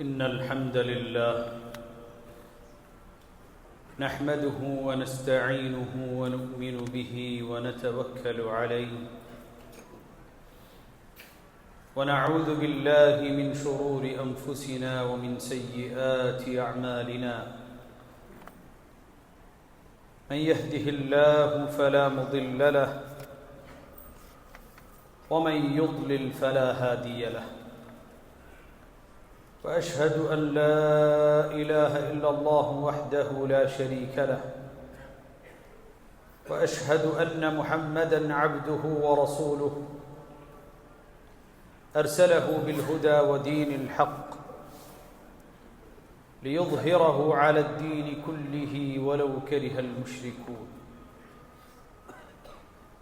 إن الحمد لله نحمده ونستعينه ونؤمن به ونتوكل عليه ونعوذ بالله من شرور أنفسنا ومن سيئات أعمالنا من يهده الله فلا مضل له ومن يضلل فلا هادي له وأشهد أن لا إله إلا الله وحده لا شريك له وأشهد أن محمدًا عبده ورسوله أرسله بالهدى ودين الحق ليظهره على الدين كله ولو كره المشركون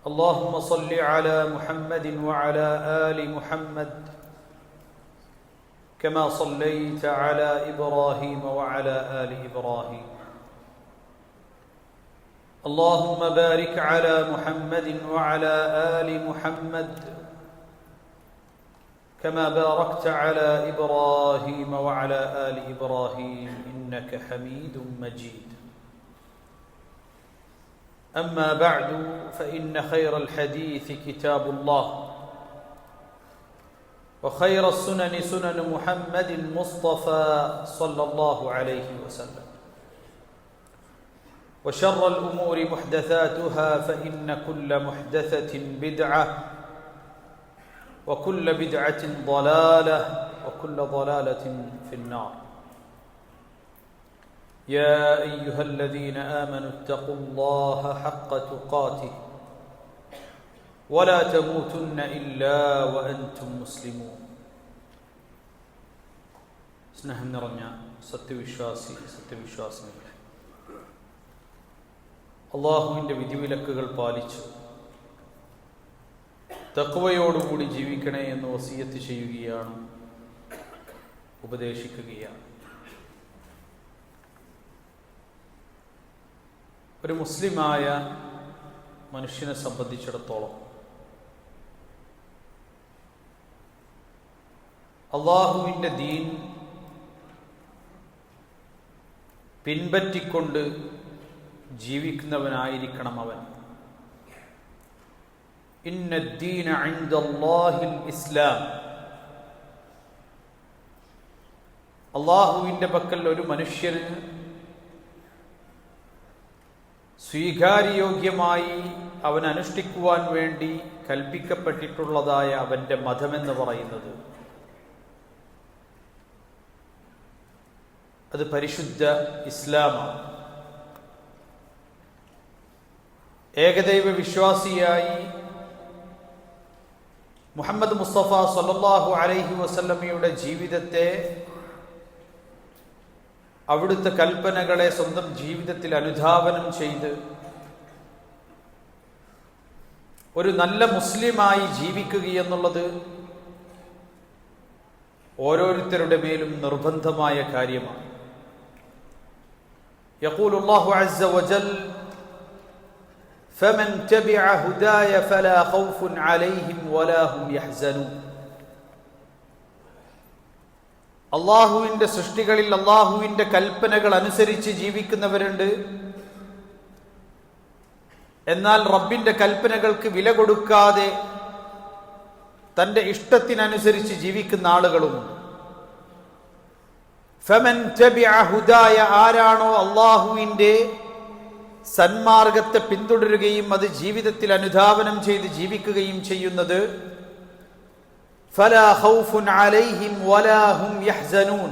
اللهم صل على محمد وعلى آل محمد كما صليت على إبراهيم وعلى آل إبراهيم اللهم بارك على محمد وعلى آل محمد كما باركت على إبراهيم وعلى آل إبراهيم إنك حميد مجيد أما بعد فإن خير الحديث كتاب الله وخير السنن سنن محمد المصطفى صلى الله عليه وسلم وشر الأمور محدثاتها فإن كل محدثة بدعة وكل بدعة ضلالة وكل ضلالة في النار يا أيها الذين آمنوا اتقوا الله حق تقاته ولا تموتن إلا وأنتم مسلمون സ്നേഹം നിറഞ്ഞ സത്യവിശ്വാസികളെ, അള്ളാഹുവിൻ്റെ വിധിവിലക്കുകൾ പാലിച്ച് തഖ്വയോടുകൂടി ജീവിക്കണേ എന്ന് വസിയത്ത് ചെയ്യുകയാണ്, ഉപദേശിക്കുകയാണ്. ഒരു മുസ്ലിമായ മനുഷ്യനെ സംബന്ധിച്ചിടത്തോളം അള്ളാഹുവിൻ്റെ ദീൻ പിൻപറ്റിക്കൊണ്ട് ജീവിക്കുന്നവനായിരിക്കണം അവൻ. ഇന്നദ്ദീന ഇൻദല്ലാഹിൽ ഇസ്ലാം. അള്ളാഹുവിൻ്റെ പക്കൽ ഒരു മനുഷ്യന് സ്വീകാര്യോഗ്യമായി അവൻ അനുഷ്ഠിക്കുവാൻ വേണ്ടി കൽപ്പിക്കപ്പെട്ടിട്ടുള്ളതായ അവൻ്റെ മതമെന്ന് പറയുന്നത് അത് പരിശുദ്ധ ഇസ്ലാമാണ്. ഏകദൈവ വിശ്വാസിയായി മുഹമ്മദ് മുസ്തഫ സല്ലല്ലാഹു അലൈഹി വസല്ലമയുടെ ജീവിതത്തെ, അവിടുത്തെ കൽപ്പനകളെ സ്വന്തം ജീവിതത്തിൽ അനുധാവനം ചെയ്ത് ഒരു നല്ല മുസ്ലിമായി ജീവിക്കുകയെന്നുള്ളത് ഓരോരുത്തരുടെ മേലും നിർബന്ധമായ കാര്യമാണ്. يقول الله عز وجل فمن تبع هداي فلا خوف عليهم ولا هم يحزنون. അള്ളാഹുവിൻ്റെ സൃഷ്ടികളിൽ അള്ളാഹുവിൻ്റെ കൽപ്പനകൾ അനുസരിച്ച് ജീവിക്കുന്നവരുണ്ട്. എന്നാൽ റബ്ബിൻ്റെ കൽപ്പനകൾക്ക് വില കൊടുക്കാതെ തൻ്റെ ഇഷ്ടത്തിനനുസരിച്ച് ജീവിക്കുന്ന ആളുകളുമുണ്ട്. ഫമൻ തബിഅ ഹുദായ, ആരാണോ അള്ളാഹുവിൻ്റെ സന്മാർഗത്തെ പിന്തുടരുകയും അത് ജീവിതത്തിൽ അനുധാവനം ചെയ്ത് ജീവിക്കുകയും ചെയ്യുന്നത്, ഫലാ ഖൗഫുൻ അലൈഹിം വലാ ഹും യഹ്സനൂൻ.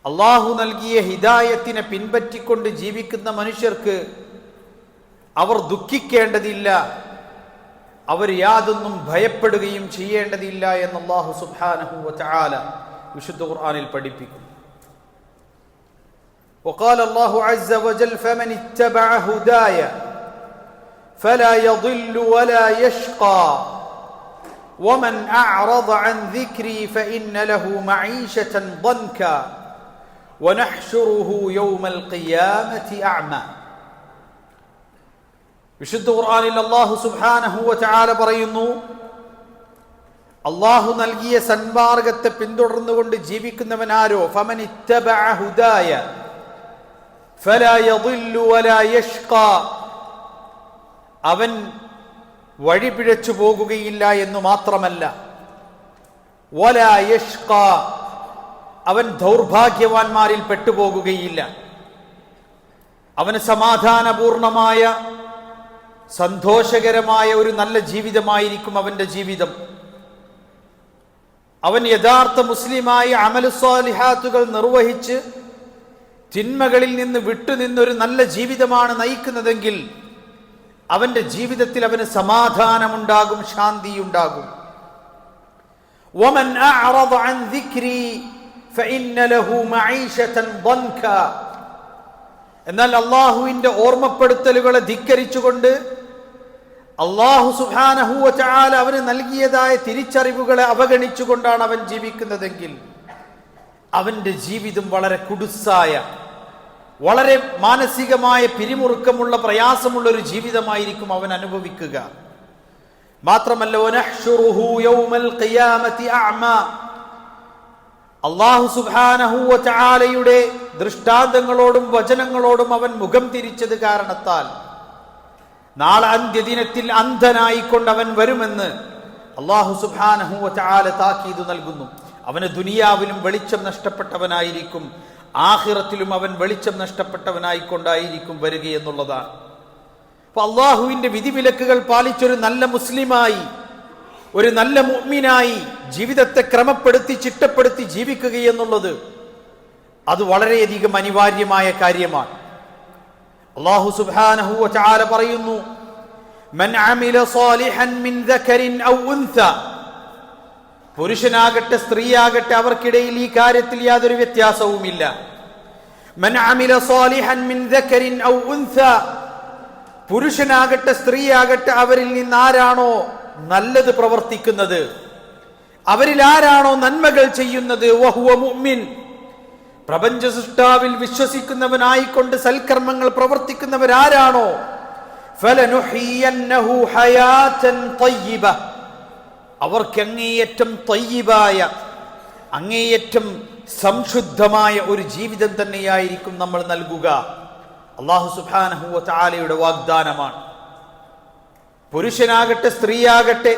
അള്ളാഹു നൽകിയ ഹിദായത്തിനെ പിൻപറ്റിക്കൊണ്ട് ജീവിക്കുന്ന മനുഷ്യർക്ക് അവർ ദുഃഖിക്കേണ്ടതില്ല, അവർ യാതൊന്നും ഭയപ്പെടുകയും ചെയ്യേണ്ടതില്ല എന്ന് അല്ലാഹു സുബ്ഹാനഹു വ തആല വിശുദ്ധ ഖുർആനിൽ പഠിപ്പിക്കുന്നു. وقال الله عز وجل فمن اتبع هداي فلا يضل ولا يشقى ومن أعرض عن ذكري فإن له معيشة ضنكا ونحشره يوم القيامة أعمى. വിശുദ്ധ ഖുർആനിൽ അല്ലാഹു സുബ്ഹാനഹു വ തആല പറയുന്നു, അള്ളാഹു നൽകിയ സന്മാർഗത്തെ പിന്തുടർന്നുകൊണ്ട് ജീവിക്കുന്നവനാരോ ഫമൻ ഇത്തബഅ ഹുദായ ഫലാ യദില്ലു വലാ യഷ്ഖാ, അവൻ വഴിപിഴച്ചു പോകുകയില്ല എന്നു മാത്രമല്ല വലാ യഷ്ഖാ, അവൻ ദൗർഭാഗ്യവാന്മാരിൽ പെട്ടുപോകുകയില്ല. അവന് സമാധാനപൂർണമായ സന്തോഷകരമായ ഒരു നല്ല ജീവിതമായിരിക്കും അവന്റെ ജീവിതം. അവൻ യഥാർത്ഥ മുസ്ലിമായി അമലു സ്വാലിഹാത്തുകൾ നിർവഹിച്ച് തിന്മകളിൽ നിന്ന് വിട്ടുനിന്നൊരു നല്ല ജീവിതമാണ് നയിക്കുന്നതെങ്കിൽ അവന്റെ ജീവിതത്തിൽ അവന് സമാധാനമുണ്ടാകും, ശാന്തിയുണ്ടാകും. വമൻ അഅറദ അൻ ദിക്രി ഫഇന്ന ലഹു മഈശതൻ ദൻക, എന്നാൽ അല്ലാഹുവിന്റെ ഓർമ്മപ്പെടുത്തലുകളെ ധിക്കരിച്ചുകൊണ്ട് അല്ലാഹു സുബ്ഹാനഹു വ തആല അവന് നൽകിയതായ തിരിച്ചറിവുകളെ അവഗണിച്ചുകൊണ്ടാണ് അവൻ ജീവിക്കുന്നതെങ്കിൽ അവന്റെ ജീവിതം വളരെ കുടുസായ, വളരെ മാനസികമായ പിരിമുറുക്കമുള്ള, പ്രയാസമുള്ള ഒരു ജീവിതമായിരിക്കും അവൻ അനുഭവിക്കുക. മാത്രമല്ല വനഹ്ശുറുഹു യൗമൽ ഖിയാമത്തി അഅമാ, അല്ലാഹു സുബ്ഹാനഹു വ തആലയുടെ ദൃഷ്ടാന്തങ്ങളോടും വചനങ്ങളോടും അവൻ മുഖം തിരിച്ചത് കാരണത്താൽ നാളെ അന്ത്യദിനത്തിൽ അന്ധനായിക്കൊണ്ട് അവൻ വരുമെന്ന് അല്ലാഹു സുബ്ഹാനഹു വ തആല താക്കീത് നൽകുന്നു. അവന് ദുനിയാവിലും വെളിച്ചം നഷ്ടപ്പെട്ടവനായിരിക്കും, ആഖിറത്തിലും അവൻ വെളിച്ചം നഷ്ടപ്പെട്ടവനായിക്കൊണ്ടായിരിക്കും വരിക എന്നുള്ളതാണ്. അപ്പൊ അള്ളാഹുവിന്റെ വിധിവിലക്കുകൾ പാലിച്ചൊരു നല്ല മുസ്ലിമായി, ഒരു നല്ല മുഅ്മിനായി ജീവിതത്തെ ക്രമപ്പെടുത്തി ചിട്ടപ്പെടുത്തി ജീവിക്കുക എന്നുള്ളത് അത് വളരെയധികം അനിവാര്യമായ കാര്യമാണ്. അല്ലാഹു സുബ്ഹാനഹു വ തആല പറയുന്നു, മൻ അമില സാലിഹൻ മിൻ ദക്കരിൻ ഔ ഉൻസ, പുരുഷനാകട്ടെ സ്ത്രീയാകട്ടെ അവർക്കിടയിൽ ഈ കാര്യത്തിൽ യാതൊരു വ്യത്യാസവുമില്ല. മൻ അമില സാലിഹൻ മിൻ ദക്കരിൻ ഔ ഉൻസ, പുരുഷനാകട്ടെ സ്ത്രീയാകട്ടെ അവരിൽ നിന്ന് ആരാണോ നല്ലത് പ്രവർത്തിക്കുന്നത്, അവരിൽ ആരാണോ നന്മകൾ ചെയ്യുന്നത്, വഹുവ മുഅ്മിൻ, പ്രപഞ്ച സൃഷ്ടാവിൽ വിശ്വസിക്കുന്നവനായിക്കൊണ്ട് സൽക്കർമ്മങ്ങൾ പ്രവർത്തിക്കുന്നവരാരാണോ, ഫലനുഹിയന്നഹു ഹയാതൻ തയ്യിബ, അവർക്ക് അങ്ങേയറ്റം തയ്യിബായ, അങ്ങേയറ്റം സംശുദ്ധമായ ഒരു ജീവിതം തന്നെയായിരിക്കും നമ്മൾ നൽകുക. അല്ലാഹു സുബ്ഹാനഹു വ തആലയുടെ വാഗ്ദാനമാണ്. പുരുഷനാകട്ടെ സ്ത്രീയാകട്ടെ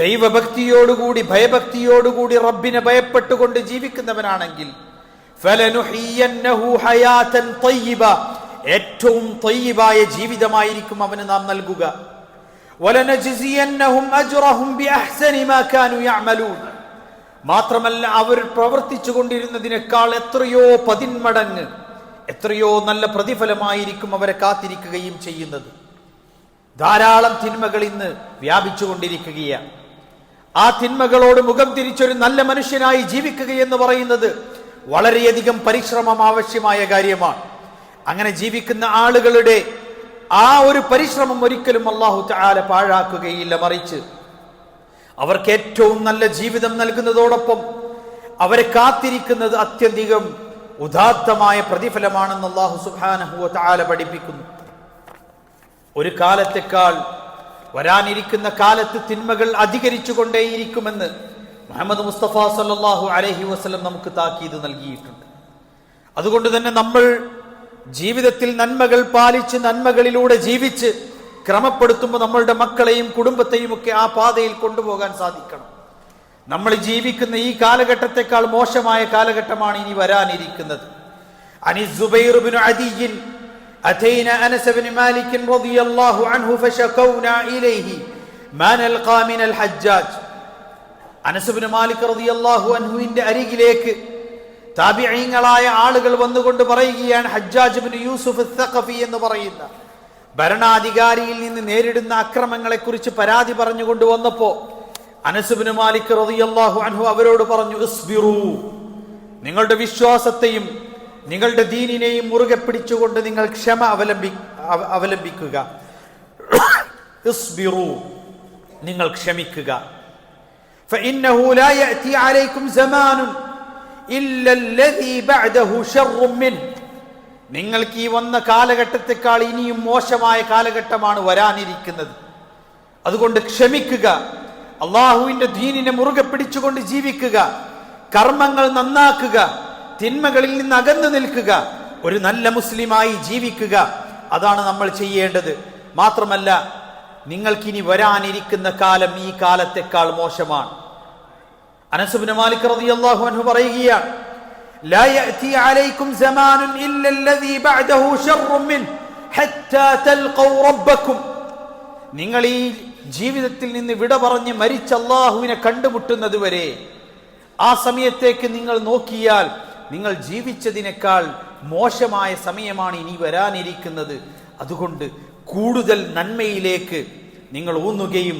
ദൈവഭക്തിയോടുകൂടി ഭയഭക്തിയോടുകൂടി റബ്ബിനെ ഭയപ്പെട്ടുകൊണ്ട് ജീവിക്കുന്നവനാണെങ്കിൽ ഫലനുഹിയന്നഹു ഹയാതൻ തയ്യിബ, ഏറ്റവും തയ്യിബായ ജീവിതമായിരിക്കും അവന് നാം നൽകുക. വലനജ്സിയന്നഹും അജ്റഹും ബിഅഹ്സനി മാ കാനൂ യഅമലൂൻ, മാത്രമല്ല അവർ പ്രവർത്തിച്ചു കൊണ്ടിരുന്നതിനേക്കാൾ എത്രയോ 10 മടങ്ങ് എത്രയോ നല്ല പ്രതിഫലമായിരിക്കും അവരെ കാത്തിരിക്കുകയും ചെയ്യുന്നത്. ധാരാളം തിന്മകൾ ഇന്ന് വ്യാപിച്ചുകൊണ്ടിരിക്കുകയാണ്. ആ തിന്മകളോട് മുഖം തിരിച്ചൊരു നല്ല മനുഷ്യനായി ജീവിക്കുക എന്ന് പറയുന്നത് വളരെയധികം പരിശ്രമം ആവശ്യമായ കാര്യമാണ്. അങ്ങനെ ജീവിക്കുന്ന ആളുകളുടെ ആ ഒരു പരിശ്രമം ഒരിക്കലും അല്ലാഹു തആല പാഴാക്കുകയില്ല, മറിച്ച് അവർക്ക് ഏറ്റവും നല്ല ജീവിതം നൽകുന്നതോടൊപ്പം അവരെ കാത്തിരിക്കുന്നത് അത്യധികം ഉദാത്തമായ പ്രതിഫലമാണെന്ന് അല്ലാഹു സുബ്ഹാനഹു വ തആല പഠിപ്പിക്കുന്നു. ഒരു കാലത്തേക്കാൾ വരാനിരിക്കുന്ന കാലത്ത് തിന്മകൾ അധികരിച്ചു കൊണ്ടേയിരിക്കുമെന്ന് മുഹമ്മദ് മുസ്തഫ സല്ലല്ലാഹു അലൈഹി വസല്ലം നമുക്ക് താക്കീത് നൽകിയിട്ടുണ്ട്. അതുകൊണ്ട് തന്നെ നമ്മൾ ജീവിതത്തിൽ നന്മകൾ പാലിച്ച് നന്മകളിലൂടെ ജീവിച്ച് ക്രമപ്പെടുത്തുമ്പോൾ നമ്മളുടെ മക്കളെയും കുടുംബത്തെയും ഒക്കെ ആ പാതയിൽ കൊണ്ടുപോകാൻ സാധിക്കണം. നമ്മൾ ജീവിക്കുന്ന ഈ കാലഘട്ടത്തെക്കാൾ മോശമായ കാലഘട്ടമാണ് ഇനി വരാനിരിക്കുന്നത്. അനി സുബൈർ ഇബ്നു അദിയ്യിൻ أتينا أنس بن مالك رضي الله عنه فشكونا إليه ما نلقى من الحجاج. അനസ് ഇബ്നു മാലിക് റളിയല്ലാഹു അൻഹുവിന്റെ അരികിലേക്ക് താബിഈങ്ങളായ ആളുകൾ വന്നുകൊണ്ട് പറയുകയാണ്, ഹജ്ജാജ് ഇബ്നു യൂസുഫ് അസ്സഖഫി എന്ന് പറയുന്ന ഭരണാധികാരിയിൽ നിന്ന് നേരിടുന്ന അക്രമങ്ങളെ കുറിച്ച് പരാതി പറഞ്ഞുകൊണ്ട് വന്നപ്പോ അനസ് ഇബ്നു മാലിക് റളിയല്ലാഹു അൻഹു അവരോട് പറഞ്ഞു, ഇസ്ബിറൂ, നിങ്ങളുടെ വിശ്വാസത്തെയും നിങ്ങളുടെ ദീനിനെയും മുറുകെ പിടിച്ചുകൊണ്ട് നിങ്ങൾ ക്ഷമ അവലംബിക്കുക. ഇസ്ബിറൂ, നിങ്ങൾ ക്ഷമിക്കുക. ഫഇന്നഹു ലാ യഅതി അലൈക്കും സമാനുൻ ഇല്ല അല്ലദീ ബഅദഹു ശർറുൻ മിൻഹു, നിങ്ങൾക്ക് ഈ വന്ന കാലഘട്ടത്തെക്കാൾ ഇനിയും മോശമായ കാലഘട്ടമാണ് വരാനിരിക്കുന്നത്. അതുകൊണ്ട് ക്ഷമിക്കുക. അള്ളാഹുവിന്റെ ദീനിനെ മുറുകെ പിടിച്ചുകൊണ്ട് ജീവിക്കുക, കർമ്മങ്ങൾ നന്നാക്കുക, തിന്മകളിൽ നിന്ന് അകന്നു നിൽക്കുക, ഒരു നല്ല മുസ്ലിമായി ജീവിക്കുക. അതാണ് നമ്മൾ ചെയ്യേണ്ടത്. മാത്രമല്ല, നിങ്ങൾക്കിനി വരാനിരിക്കുന്ന കാലം ഈ കാലത്തെക്കാൾ മോശമാണ്. അനസ് ഇബ്നു മാലിക് റളിയല്ലാഹു അൻഹു പറയുകയാണ്, ലാ യഅതി അലൈക്കും സമാനുൻ ഇല്ല അല്ലദീ ബഅദഹു ശർറുൻ മിൻ ഹത്താ തൽഖൗ റബ്ബക്കും. നിങ്ങൾ ഈ ജീവിതത്തിൽ നിന്ന് വിട പറഞ്ഞ് മരിച്ച അല്ലാഹുവിനെ കണ്ടുമുട്ടുന്നത് വരെ, ആ സമയത്തേക്ക് നിങ്ങൾ നോക്കിയാൽ നിങ്ങൾ ജീവിച്ചതിനേക്കാൾ മോശമായ സമയമാണ് ഇനി വരാനിരിക്കുന്നത്. അതുകൊണ്ട് കൂടുതൽ നന്മയിലേക്ക് നിങ്ങൾ ഊന്നുകയും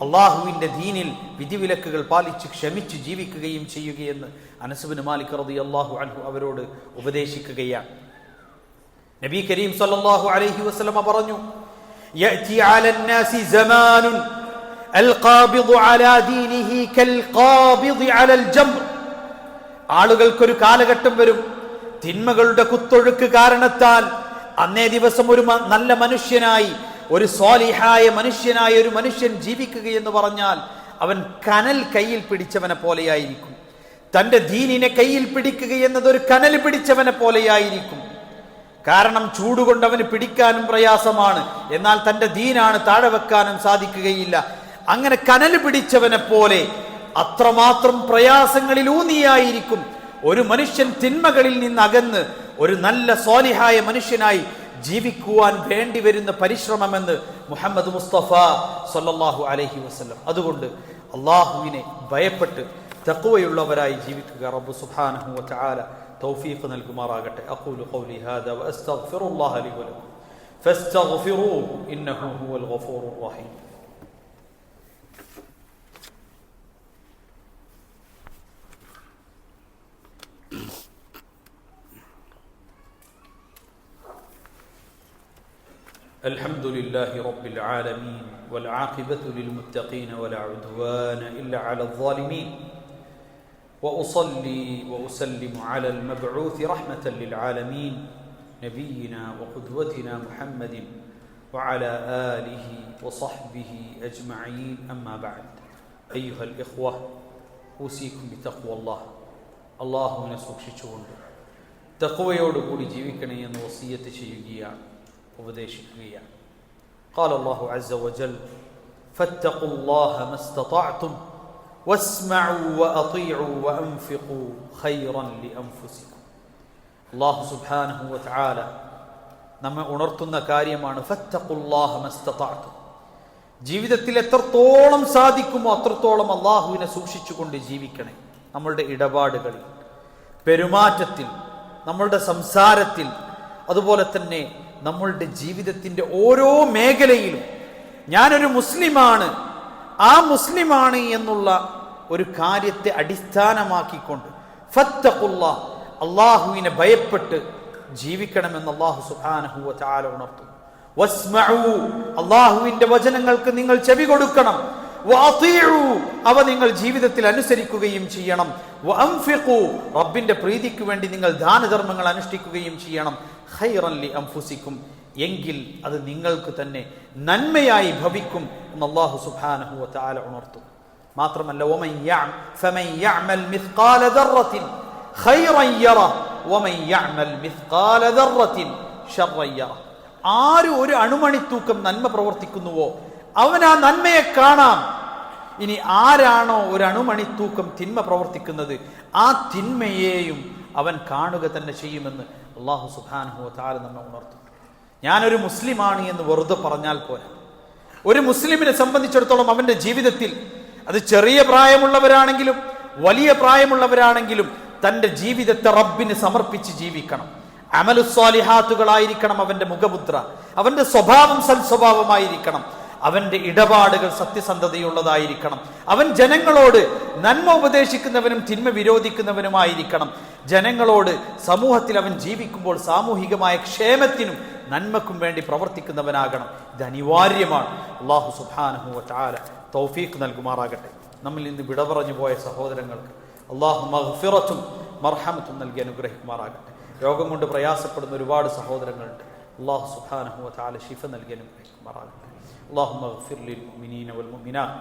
അള്ളാഹുവിന്റെ ദീനിൽ വിധിവിലക്കുകൾ പാലിച്ച് ക്ഷമിച്ച് ജീവിക്കുകയും ചെയ്യുകയെന്ന് അനസ് ഇബ്നു മാലിക് റളിയല്ലാഹു അൻഹു അവരോട് ഉപദേശിക്കുകയാണ്. നബി കരീം സല്ലല്ലാഹു അലൈഹി വസല്ലം പറഞ്ഞു, യഅതി അലന്നാസി സമാനുൻ അൽഖാബിദു അലാ ദീനിഹി കൽഖാബിദി അലൽ ജംർ. ആളുകൾക്കൊരു കാലഘട്ടം വരും, തിന്മകളുടെ കുത്തൊഴുക്ക് കാരണത്താൽ അന്നേ ദിവസം ഒരു നല്ല മനുഷ്യനായി, ഒരു സ്വാലിഹായ മനുഷ്യനായ ഒരു മനുഷ്യൻ ജീവിക്കുക എന്ന് പറഞ്ഞാൽ അവൻ കനൽ കയ്യിൽ പിടിച്ചവനെ പോലെയായിരിക്കും. തന്റെ ദീനിനെ കയ്യിൽ പിടിക്കുക എന്നത് ഒരു കനൽ പിടിച്ചവനെ പോലെയായിരിക്കും. കാരണം ചൂടുകൊണ്ട് അവന് പിടിക്കാനും പ്രയാസമാണ്, എന്നാൽ തന്റെ ദീനാണ് താഴെ വെക്കാനും സാധിക്കുകയില്ല. അങ്ങനെ കനൽ പിടിച്ചവനെ പോലെ അത്രമാത്രം പ്രയാസങ്ങളിൽ ഊന്നിയായിരിക്കും ഒരു മനുഷ്യൻ തിന്മകളിൽ നിന്ന് അകന്ന് ഒരു നല്ല സ്വാലിഹായ മനുഷ്യനായി ജീവിക്കുവാൻ വേണ്ടി വരുന്ന പരിശ്രമമെന്ന് മുഹമ്മദ് മുസ്തഫ സല്ലല്ലാഹു അലൈഹി വസല്ലം. അതുകൊണ്ട് അള്ളാഹുവിനെ ഭയപ്പെട്ട് തഖ്വയുള്ളവരായി ജീവിക്കുക റബ്ബ് സുബ്ഹാനഹു വ തആല തൗഫീഖ് നൽകുമാറാകട്ടെ. അഖൂലു ഖൗലി ഹാദാ വ അസ്തഗ്ഫിറുല്ലാഹ ലി വ ലക്കും ഫസ്തഗ്ഫിറൂഹു ഇന്നഹു ഹുവൽ ഗഫൂറുർ റഹീം. الحمد لله رب العالمين والعاقبة للمتقين ولا عدوان إلا على الظالمين وأصلي وأسلم على المبعوث رحمة للعالمين نبينا وقدوتنا محمد وعلى آله وصحبه أجمعين. أما بعد، أيها الإخوة، أوصيكم بتقوى الله. الله സൂക്ഷിച്ചുകൊണ്ട് തഖ്വയോടുകൂടി ജീവിക്കണമെന്ന് വസിയ്യത്ത് ചെയ്യുകയാണ്, ഉപദേശിക്കുകയാണ്. قال الله عز وجل فاتقوا الله ما استطعتم واسمعوا وأطيعوا وأنفقوا خيرا لأنفسكم. അല്ലാഹു സുബ്ഹാനഹു വ തആല നമ്മെ ഉണർത്തുന്ന കാര്യമാണ് ഫത്തഖുല്ലാഹ ما استطعتم. ജീവിതത്തിൽ എത്രത്തോളം സാധിക്കുമോ അത്രത്തോളം അല്ലാഹുവിനെ സൂക്ഷിച്ചുകൊണ്ട് ജീവിക്കണേ. നമ്മളുടെ ഇടപാടുകളിൽ, പെരുമാറ്റത്തിൽ, നമ്മളുടെ സംസാരത്തിൽ, അതുപോലെ തന്നെ നമ്മളുടെ ജീവിതത്തിന്റെ ഓരോ മേഖലയിലും ഞാനൊരു മുസ്ലിമാണ്, ആ മുസ്ലിമാണ് എന്നുള്ള ഒരു കാര്യത്തെ അടിസ്ഥാനമാക്കിക്കൊണ്ട് ഫത്തഖുല്ലാഹ്, അള്ളാഹുവിനെ ഭയപ്പെട്ട് ജീവിക്കണമെന്ന് അല്ലാഹു സുബ്ഹാനഹു വ തആല ഉണർത്തുന്നു. വസ്മഉ, അള്ളാഹുവിന്റെ വചനങ്ങൾക്ക് നിങ്ങൾ ചെവി കൊടുക്കണം. വഅതീഉ, അവ നിങ്ങൾ ജീവിതത്തിൽ അനുസരിക്കുകയും ചെയ്യണം. വഅൻഫിഖു, റബ്ബിന്റെ പ്രീതിക്ക് വേണ്ടി നിങ്ങൾ ദാനധർമ്മങ്ങൾ അനുഷ്ഠിക്കുകയും ചെയ്യണം. ഖൈറൻ ലി അൻഫുസിക്കും, എങ്കിൽ അത് നിങ്ങൾക്ക് തന്നെ നന്മയായി ഭവിക്കും എന്ന് അല്ലാഹു സുബ്ഹാനഹു വ തആല ഉണർത്തുന്നു. മാത്രമല്ല ഫമൻ യഅമൽ മിസ്ഖാല ദർറത്തിൻ ഖൈറൻ യറ വമൻ യഅമൽ മിസ്ഖാല ദർറത്തിൻ ശർറൻ യറ. ആര് ഒരു അണുമണിത്തൂക്കം നന്മ പ്രവർത്തിക്കുന്നുവോ അവൻ ആ നന്മയെ കാണാം. ഇനി ആരാണോ ഒരു അണുമണിത്തൂക്കം തിന്മ പ്രവർത്തിക്കുന്നത് ആ തിന്മയെയും അവൻ കാണുക തന്നെ ചെയ്യുമെന്ന് അല്ലാഹു സുബ്ഹാനഹു വ തആല നമ്മെ ഉണർത്തുന്നു. ഞാനൊരു മുസ്ലിമാണ് എന്ന് വെറുതെ പറഞ്ഞാൽ പോരാ. ഒരു മുസ്ലിമിനെ സംബന്ധിച്ചിടത്തോളം അവന്റെ ജീവിതത്തിൽ, അത് ചെറിയ പ്രായമുള്ളവരാണെങ്കിലും വലിയ പ്രായമുള്ളവരാണെങ്കിലും, തന്റെ ജീവിതത്തെ റബ്ബിന് സമർപ്പിച്ച് ജീവിക്കണം. അമലുസ്വാലിഹാത്തുകളായിരിക്കണം അവന്റെ മുഖമുദ്ര. അവന്റെ സ്വഭാവം സൽസ്വഭാവമായിരിക്കണം. അവന്റെ ഇടപാടുകൾ സത്യസന്ധതയുള്ളതായിരിക്കണം. അവൻ ജനങ്ങളോട് നന്മ ഉപദേശിക്കുന്നവനും തിന്മ വിരോധിക്കുന്നവനുമായിരിക്കണം. ജനങ്ങളോട്, സമൂഹത്തിൽ അവൻ ജീവിക്കുമ്പോൾ സാമൂഹികമായ ക്ഷേമത്തിനും നന്മക്കും വേണ്ടി പ്രവർത്തിക്കുന്നവനാകണം. ഇത് അനിവാര്യമാണ്. അല്ലാഹു സുബ്ഹാനഹു വ തആല തൗഫീഖ് നൽകുമാറാകട്ടെ. നമ്മിൽ നിന്ന് വിട പറഞ്ഞു പോയ സഹോദരങ്ങൾക്ക് അല്ലാഹു മഗ്ഫിറത്തും മർഹമത്തും നൽകി അനുഗ്രഹിക്കുമാറാകട്ടെ. രോഗം കൊണ്ട് പ്രയാസപ്പെടുന്ന ഒരുപാട് സഹോദരങ്ങളുണ്ട്. അല്ലാഹു സുബ്ഹാനഹു വ തആല ശിഫ നൽകി അനുഗ്രഹിക്കുമാറാകട്ടെ. اللهم اغفر للمؤمنين والمؤمنات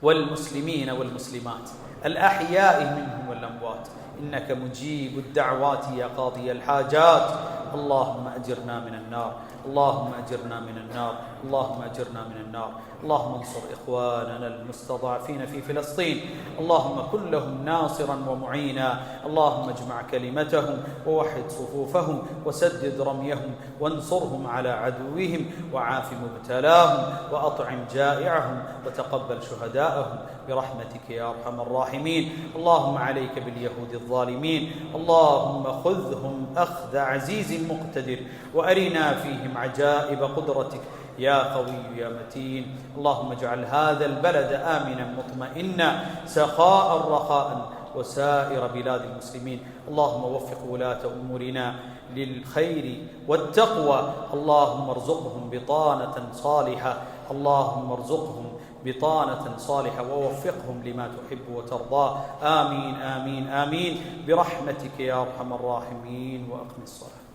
والمسلمين والمسلمات الأحياء منهم والأموات إنك مجيب الدعوات يا قاضي الحاجات. اللهم أجرنا من النار، اللهم أجرنا من النار، اللهم أجرنا من النار. اللهم انصر إخواننا المستضعفين في فلسطين، اللهم كن لهم ناصرا ومعينا. اللهم اجمع كلمتهم ووحد صفوفهم وسدد رميهم وانصرهم على عدوهم وعاف مبتلاهم وأطعم جائعهم وتقبل شهداءهم برحمتك يا أرحم الراحمين. اللهم عليك باليهود الظالمين، اللهم خذهم أخذ عزيز مقتدر وأرنا فيهم عجائب قدرتك يا قوي يا متين. اللهم اجعل هذا البلد آمنا مطمئنا سخاء رخاء وسائر بلاد المسلمين. اللهم وفق ولاة أمورنا للخير والتقوى. اللهم ارزقهم بطانة صالحة، اللهم ارزقهم بطانة صالحة ووفقهم لما تحب وترضى. آمين آمين آمين برحمتك يا أرحم الراحمين. وأقم الصلاة.